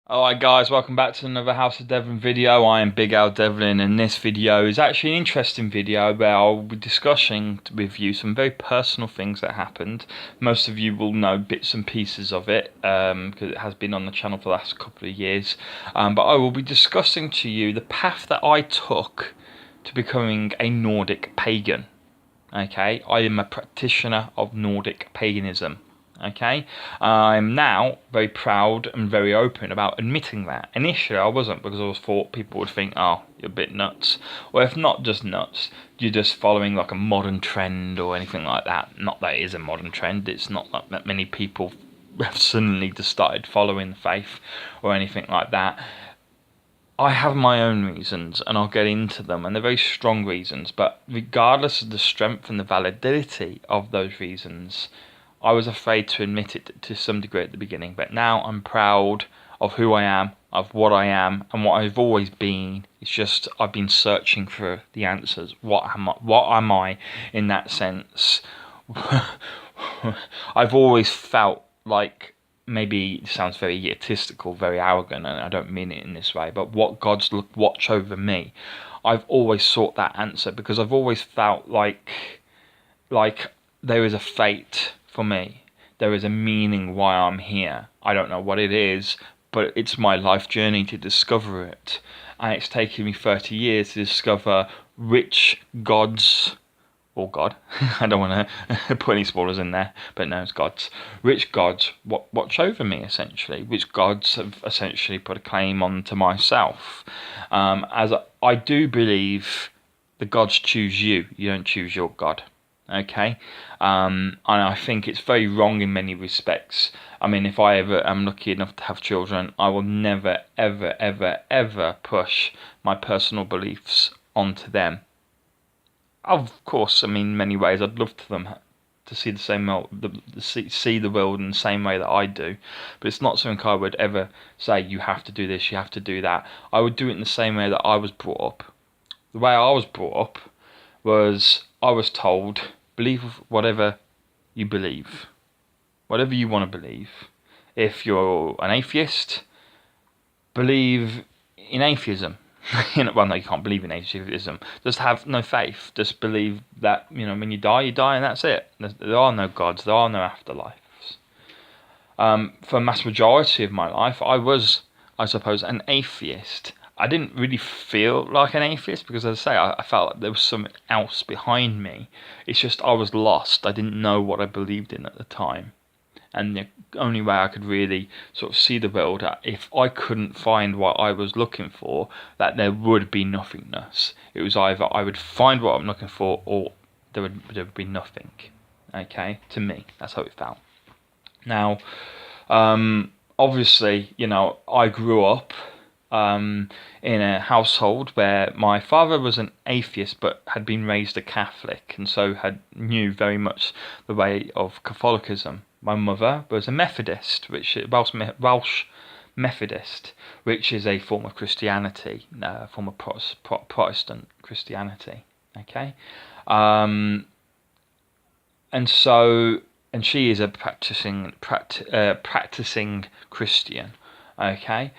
Alright guys, welcome back to another House of Devlin video. I am Big Al Devlin, and this video is actually an interesting video where I'll be discussing with you some very personal things that happened. Most of you will know bits and pieces of it because it has been on the channel for the last couple of years. But I will be discussing to you the path that I took to becoming a Nordic pagan. Okay, I am a practitioner of Nordic paganism. Okay, I'm now very proud and very open about admitting that. Initially I wasn't, because I thought people would think, oh, you're a bit nuts, or if not just nuts, you're just following like a modern trend or anything like that. Not that it is a modern trend, it's not like that many people have suddenly just started following the faith or anything like that. I have my own reasons, and I'll get into them, and they're very strong reasons, but regardless of the strength and the validity of those reasons, I was afraid to admit it to some degree at the beginning, but now I'm proud of who I am, of what I am, and what I've always been. It's just I've been searching for the answers. What am I in that sense? I've always felt like, maybe it sounds very egotistical, very arrogant, and I don't mean it in this way, but what God's watch over me. I've always sought that answer because I've always felt like there is a fate for me. There is a meaning why I'm here. I don't know what it is, but it's my life journey to discover it. And it's taken me 30 years to discover which gods, or God, I don't want to put any spoilers in there, but no, it's gods. Which gods watch over me, essentially. Which gods have essentially put a claim onto myself. As I do believe the gods choose you, you don't choose your God. Okay, and I think it's very wrong in many respects. I mean, if I ever am lucky enough to have children, I will never, ever, ever, ever push my personal beliefs onto them. Of course, I mean, in many ways, I'd love to them to see the same see the world in the same way that I do, but it's not something I would ever say, you have to do this, you have to do that. I would do it in the same way that I was brought up. The way I was brought up was, I was told, believe whatever you believe. Whatever you want to believe. If you're an atheist, believe in atheism. Well, no, you can't believe in atheism. Just have no faith. Just believe that, when you die, and that's it. There are no gods. There are no afterlives. For a mass majority of my life, I was, I suppose, an atheist. I didn't really feel like an atheist because, as I say, I felt like there was something else behind me. It's just I was lost. I didn't know what I believed in at the time. And the only way I could really sort of see the world, if I couldn't find what I was looking for, that there would be nothingness. It was either I would find what I'm looking for, or there would be nothing. Okay, to me, that's how it felt. Now, obviously, I grew up in a household where my father was an atheist but had been raised a Catholic, and so knew very much the way of Catholicism. My mother was a Methodist, Welsh Methodist, which is a form of Christianity, a form of Protestant Christianity. Okay, and she is a practicing Christian. Okay.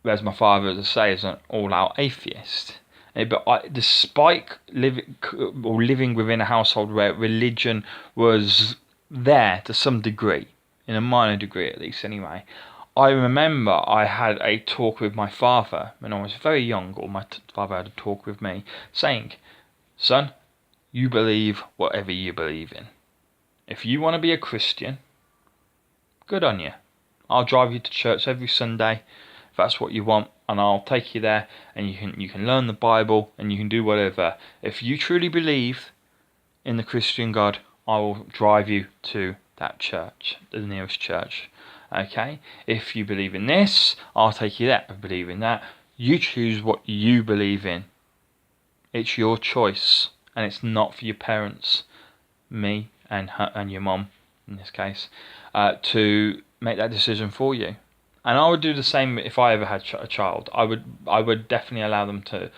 Whereas my father, as I say, is an all-out atheist. But despite living within a household where religion was there to some degree, in a minor degree at least anyway, I remember I had a talk with my father when I was very young, or my father had a talk with me, saying, son, you believe whatever you believe in. If you want to be a Christian, good on you. I'll drive you to church every Sunday if that's what you want, and I'll take you there, and you can learn the Bible, and you can do whatever. If you truly believe in the Christian God, I will drive you to that church, the nearest church. Okay? If you believe in this, I'll take you there. If you believe in that, you choose what you believe in. It's your choice, and it's not for your parents, me and her, and your mom in this case, to make that decision for you. And I would do the same if I ever had a child. I would definitely allow them to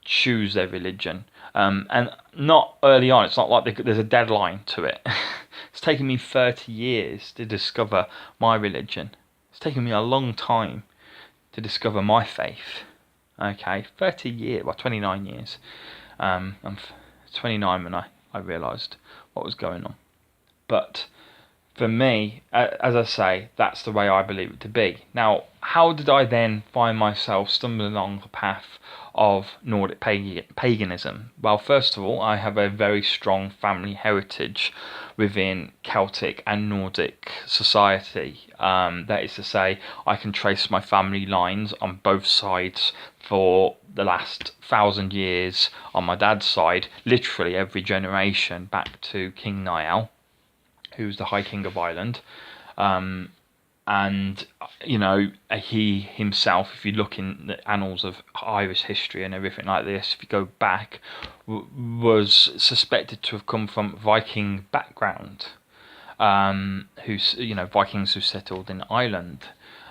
choose their religion. And not early on. It's not like there's a deadline to it. It's taken me 30 years to discover my religion. It's taken me a long time to discover my faith. Okay, 30 years, well, 29 years. I'm 29 when I realised what was going on. But for me, as I say, that's the way I believe it to be. Now, how did I then find myself stumbling along the path of Nordic paganism? Well, first of all, I have a very strong family heritage within Celtic and Nordic society. That is to say, I can trace my family lines on both sides for the last 1,000 years on my dad's side, literally every generation back to King Niall, who's the High King of Ireland. And, you know, he himself, if you look in the annals of Irish history and everything like this, if you go back, was suspected to have come from Viking background. Vikings who settled in Ireland.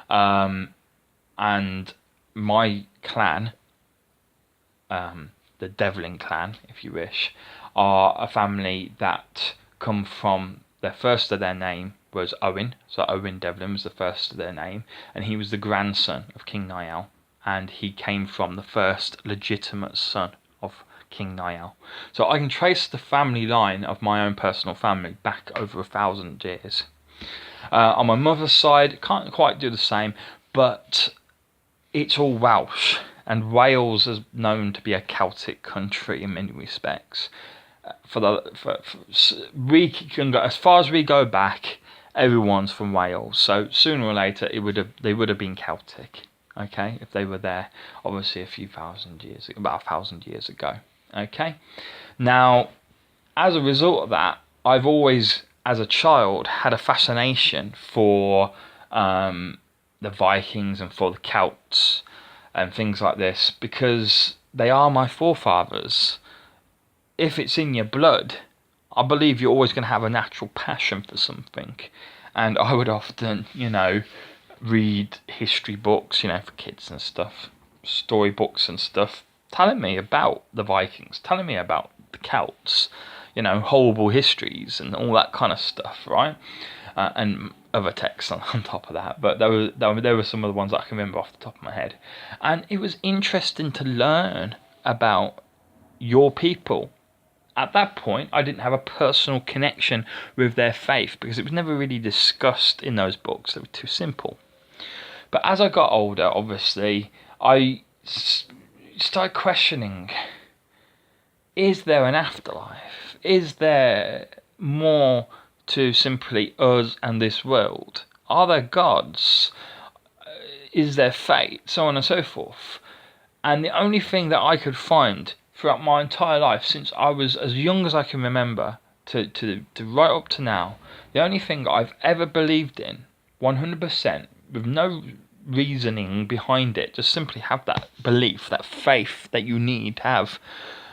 And my clan, the Devlin clan, if you wish, are a family that come from, their first of their name was Owen, so Owen Devlin was the first of their name, and he was the grandson of King Niall, and he came from the first legitimate son of King Niall. So I can trace the family line of my own personal family back over 1,000 years. On my mother's side, can't quite do the same, but it's all Welsh, and Wales is known to be a Celtic country in many respects. We can go as far as we go back. Everyone's from Wales, so sooner or later they would have been Celtic. Okay, if they were there, obviously about 1,000 years ago. Okay, now as a result of that, I've always, as a child, had a fascination for the Vikings and for the Celts and things like this, because they are my forefathers. If it's in your blood, I believe you're always going to have a natural passion for something. And I would often, read history books, for kids and stuff, storybooks and stuff, telling me about the Vikings, telling me about the Celts, horrible histories and all that kind of stuff, right? And other texts on top of that. But there were some of the ones that I can remember off the top of my head. And it was interesting to learn about your people. At that point, I didn't have a personal connection with their faith because it was never really discussed in those books. They were too simple. But as I got older, obviously, I started questioning, is there an afterlife? Is there more to simply us and this world? Are there gods? Is there fate? So on and so forth. And the only thing that I could find throughout my entire life, since I was as young as I can remember to right up to now, the only thing I've ever believed in 100% with no reasoning behind it, just simply have that belief, that faith that you need to have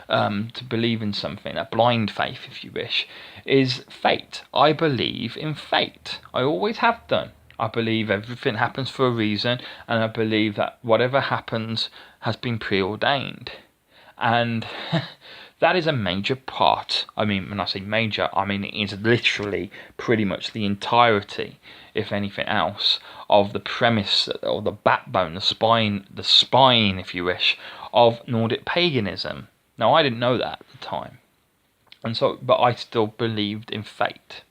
to believe in something, that blind faith if you wish, is fate. I believe in fate. I always have done. I believe everything happens for a reason, and I believe that whatever happens has been preordained. And that is a major part. I mean, when I say major, I mean it is literally pretty much the entirety, if anything else, of the premise, or the backbone, the spine, if you wish, of Nordic paganism. Now, I didn't know that at the time, but I still believed in fate.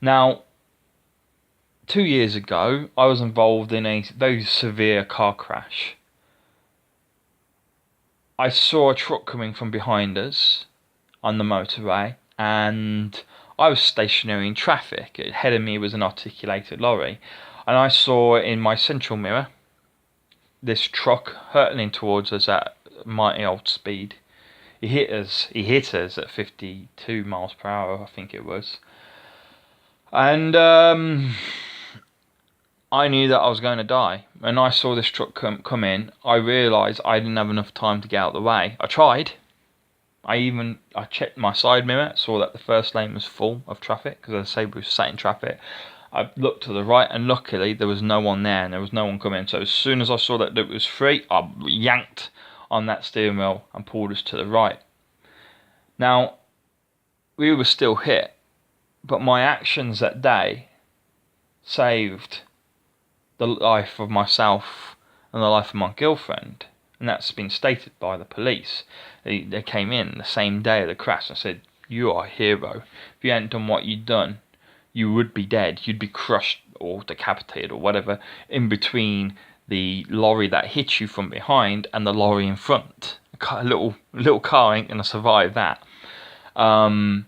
Now, 2 years ago, I was involved in a very severe car crash. I saw a truck coming from behind us on the motorway, and I was stationary in traffic. Ahead of me was an articulated lorry, and I saw in my central mirror this truck hurtling towards us at mighty old speed. He hit us at 52 miles per hour, I think it was. And I knew that I was going to die. When I saw this truck come in, I realised I didn't have enough time to get out of the way. I tried. I checked my side mirror, saw that the first lane was full of traffic, because as I say, we were sat in traffic. I looked to the right, and luckily there was no one there, and there was no one coming. So as soon as I saw that it was free, I yanked on that steering wheel and pulled us to the right. Now, we were still hit, but my actions that day saved the life of myself and the life of my girlfriend. And that's been stated by the police. They came in the same day of the crash and said, "You are a hero. If you hadn't done what you'd done, you would be dead. You'd be crushed or decapitated or whatever in between the lorry that hit you from behind and the lorry in front. A little car ain't gonna survive that." And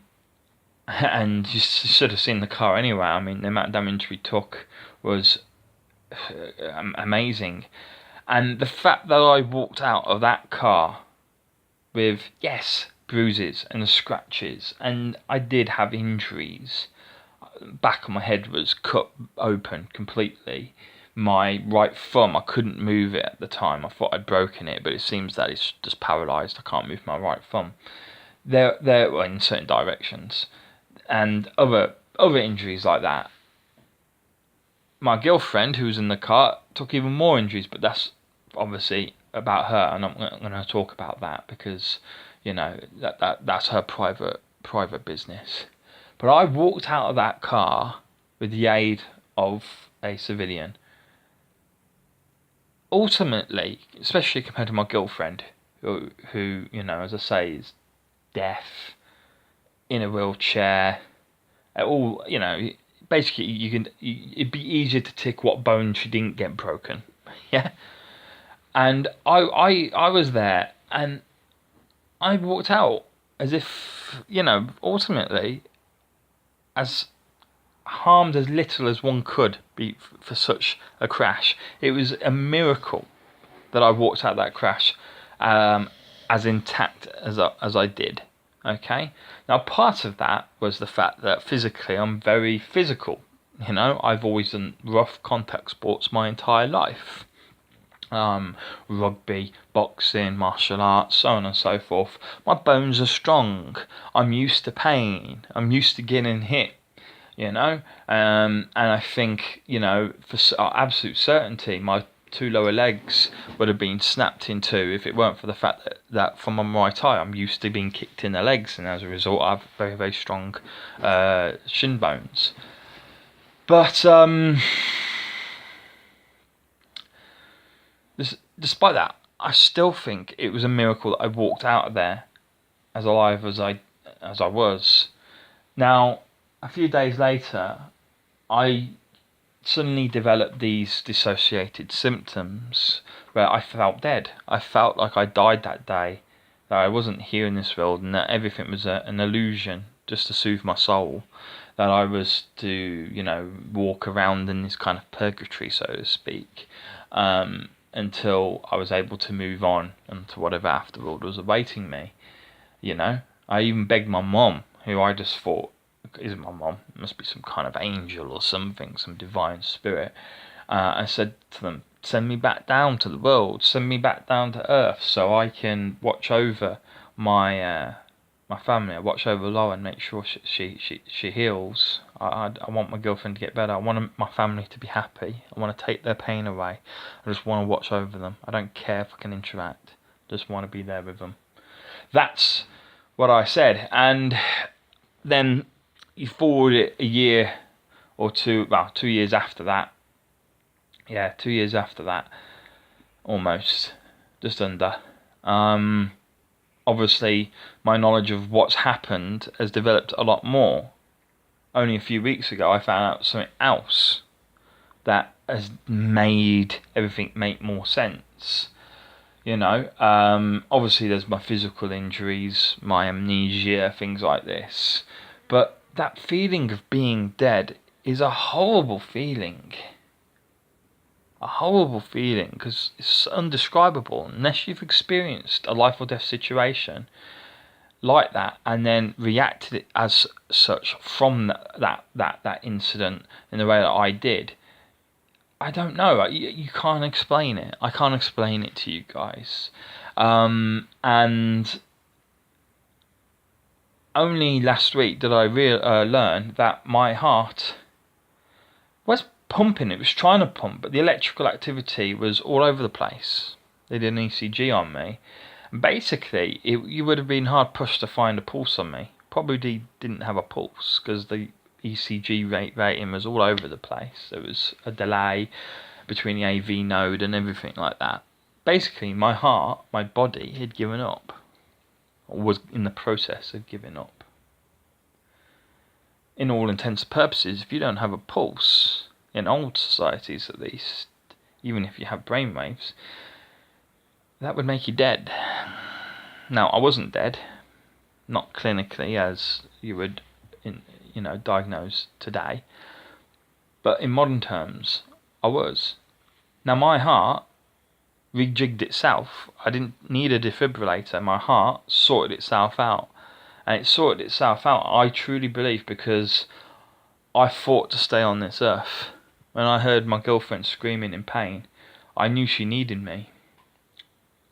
you should have seen the car anyway. I mean, the amount of damage we took was amazing. And the fact that I walked out of that car with, yes, bruises and scratches, and I did have injuries. Back of my head was cut open completely. My right thumb, I couldn't move it at the time. I thought I'd broken it, but it seems that it's just paralysed. I can't move my right thumb. There were in certain directions, and other injuries like that. My girlfriend, who was in the car, took even more injuries, but that's obviously about her, and I'm going to talk about that because, you know, that's her private business. But I walked out of that car with the aid of a civilian. Ultimately, especially compared to my girlfriend, who you know, as I say, is deaf, in a wheelchair, all, you know, basically it'd be easier to tick what bone she didn't get broken. Yeah. And I was there, and I walked out as if, you know, ultimately as harmed as little as one could be for such a crash. It was a miracle that I walked out that crash as intact as I did. Okay. Now, part of that was the fact that physically I'm very physical. You know, I've always done rough contact sports my entire life. Rugby, boxing, martial arts, so on and so forth. My bones are strong. I'm used to pain. I'm used to getting hit. You know, and I think, you know, for absolute certainty, my two lower legs would have been snapped in two if it weren't for the fact that from my right eye I'm used to being kicked in the legs, and as a result I have very, very strong shin bones. But despite that, I still think it was a miracle that I walked out of there as alive as I was. Now, a few days later, I suddenly developed these dissociated symptoms where I felt dead. I felt like I died that day, that I wasn't here in this world, and that everything was an illusion just to soothe my soul, that I was to, you know, walk around in this kind of purgatory, so to speak, until I was able to move on into whatever afterworld was awaiting me. You know, I even begged my mum, who I just thought, isn't my mom, it must be some kind of angel or something, some divine spirit. I said to them, send me back down to the world, send me back down to earth, so I can watch over my family. I watch over Lauren, make sure she heals. I want my girlfriend to get better. I want my family to be happy. I want to take their pain away. I just want to watch over them. I don't care if I can interact. I just want to be there with them. That's what I said. And then you forward it a year or two, well, 2 years after that. Yeah, 2 years after that, almost, just under. Obviously, my knowledge of what's happened has developed a lot more. Only a few weeks ago, I found out something else that has made everything make more sense. You know, obviously there's my physical injuries, my amnesia, things like this. But that feeling of being dead is a horrible feeling. A horrible feeling, because it's undescribable unless you've experienced a life or death situation like that and then reacted as such from that incident in the way that I did. I don't know. You can't explain it. I can't explain it to you guys. And only last week did I learn that my heart was pumping. It was trying to pump, but the electrical activity was all over the place. They did an ECG on me, Basically, you would have been hard pushed to find a pulse on me. Probably didn't have a pulse because the ECG rating was all over the place. There was a delay between the AV node and everything like that. Basically, my heart, my body had given up, or was in the process of giving up. In all intents and purposes, if you don't have a pulse, in old societies at least, even if you have brainwaves, that would make you dead. Now, I wasn't dead, not clinically as you would, diagnose today, but in modern terms, I was. Now, my heart rejigged itself. I didn't need a defibrillator. My heart sorted itself out, and it sorted itself out, I truly believe, because I fought to stay on this earth. When I heard my girlfriend screaming in pain, I knew she needed me,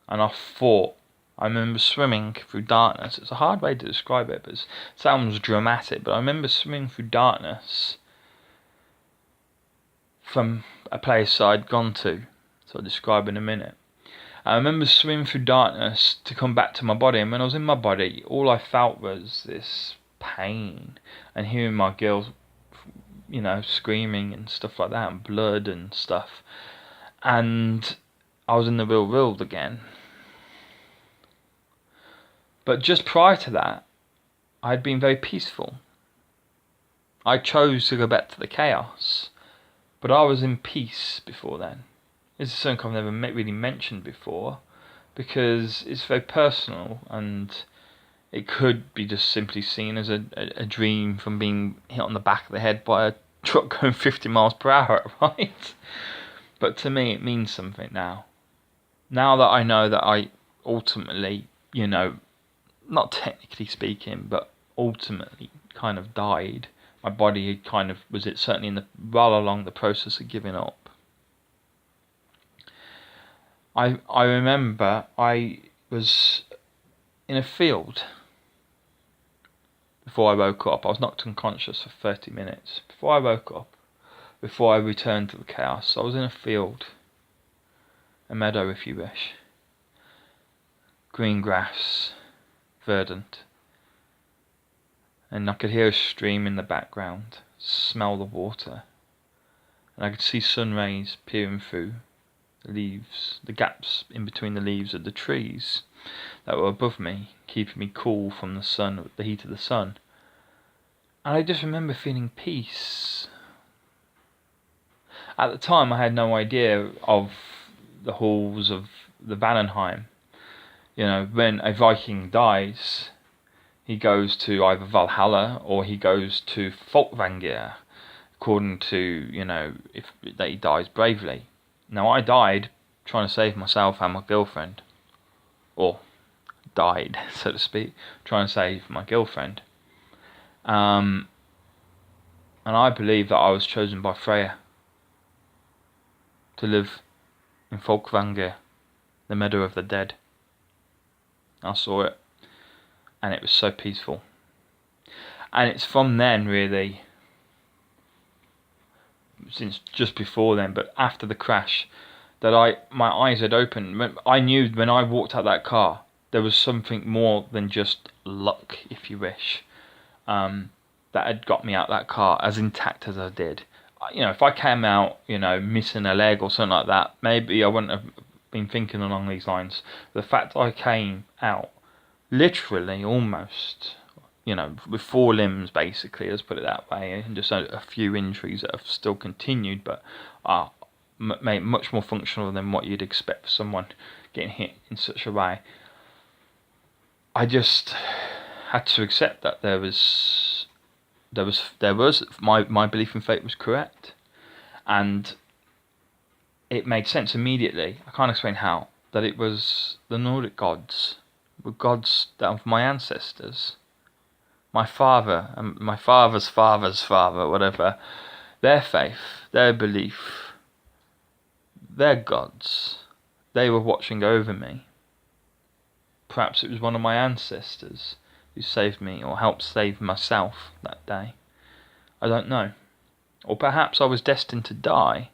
and I fought. I remember swimming through darkness. It's a hard way to describe it, but it sounds dramatic, but I remember swimming through darkness from a place I'd gone to, so I'll describe in a minute. I remember swimming through darkness to come back to my body, and when I was in my body, all I felt was this pain, and hearing my girl, screaming and stuff like that, and blood and stuff, and I was in the real world again. But just prior to that, I had been very peaceful. I chose to go back to the chaos, but I was in peace before then. This is something I've never really mentioned before, because it's very personal, and it could be just simply seen as a dream from being hit on the back of the head by a truck going 50 miles per hour, right? But to me, it means something now. Now that I know that I ultimately, not technically speaking, but ultimately kind of died. My body had kind of certainly well along the process of giving up. I remember I was in a field before I woke up. I was knocked unconscious for 30 minutes. Before I woke up, before I returned to the chaos, I was in a field, a meadow if you wish. Green grass, verdant, and I could hear a stream in the background, smell the water, and I could see sun rays peering through the leaves, the gaps in between the leaves of the trees that were above me, keeping me cool from the sun, the heat of the sun. And I just remember feeling peace. At the time, I had no idea of the halls of the Valheim. When a Viking dies, he goes to either Valhalla or he goes to Folkvangir, according to, if that he dies bravely. Now, I died trying to save myself and my girlfriend. Or died, so to speak, trying to save my girlfriend. And I believe that I was chosen by Freya to live in Folkvangir, the Meadow of the Dead. I saw it, and it was so peaceful. And it's from then, really, since just before then, but after the crash, that my eyes had opened. I knew when I walked out that car, there was something more than just luck, if you wish, that had got me out that car as intact as I did. If I came out, missing a leg or something like that, maybe I wouldn't have been thinking along these lines. The fact that I came out literally almost, with 4 limbs basically, let's put it that way, and just a few injuries that have still continued, but are made much more functional than what you'd expect for someone getting hit in such a way. I just had to accept that there was my belief in fate was correct, and it made sense immediately. I can't explain how, that it was the Nordic gods, were gods of my ancestors, my father and my father's father's father, whatever, their faith, their belief, their gods, they were watching over me. Perhaps it was one of my ancestors who saved me or helped save myself that day. I don't know. Or perhaps I was destined to die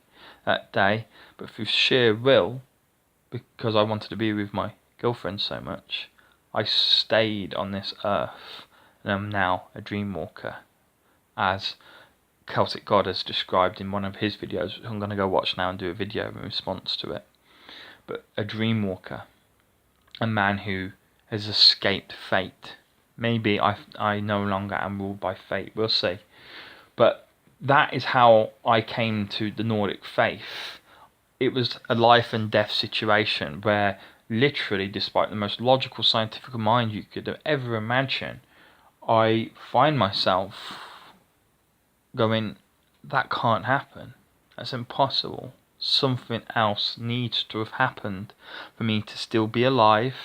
that day, but through sheer will, because I wanted to be with my girlfriend so much. I stayed on this earth, and I'm now a dream walker, as Celtic God has described in one of his videos, which I'm going to go watch now and do a video in response to it. But a dream walker, a man who has escaped fate. Maybe I no longer am ruled by fate, we'll see. But that is how I came to the Nordic faith. It was a life and death situation where literally, despite the most logical scientific mind you could ever imagine, I find myself going, that can't happen. That's impossible. Something else needs to have happened for me to still be alive,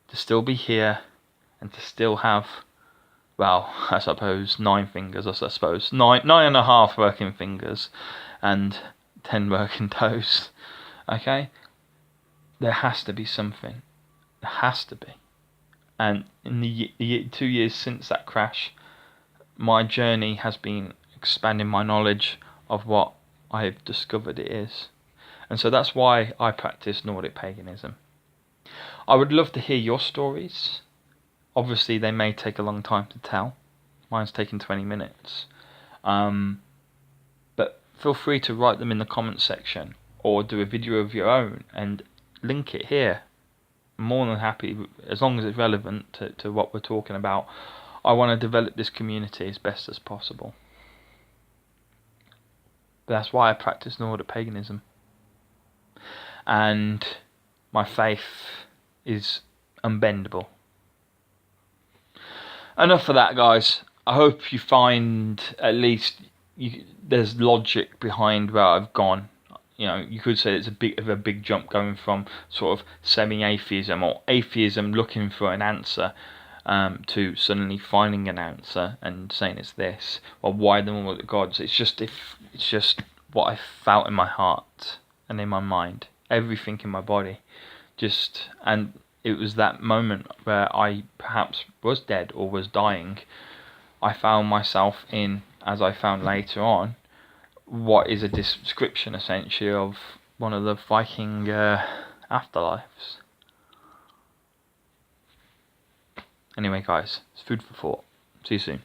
to still be here, and to still have, well, I suppose 9 fingers, I suppose 9.5 working fingers, and 10 working toes. Okay? There has to be something. There has to be. And in the 2 years since that crash, my journey has been expanding my knowledge of what I've discovered it is. And so that's why I practice Nordic paganism. I would love to hear your stories. Obviously, they may take a long time to tell. Mine's taken 20 minutes. But feel free to write them in the comments section, or do a video of your own and link it here. I'm more than happy, as long as it's relevant to what we're talking about. I want to develop this community as best as possible. But that's why I practice Nordic paganism. And my faith is unbendable. Enough of that, guys. I hope you find at least there's logic behind where I've gone. You know, you could say it's a bit of a big jump going from sort of semi-atheism or atheism looking for an answer to suddenly finding an answer and saying it's this. Well, why the Nordic gods? It's just what I felt in my heart and in my mind, everything in my body, and it was that moment where I perhaps was dead or was dying. I found myself in, as I found later on, what is a description essentially of one of the Viking afterlives. Anyway, guys, it's food for thought. See you soon.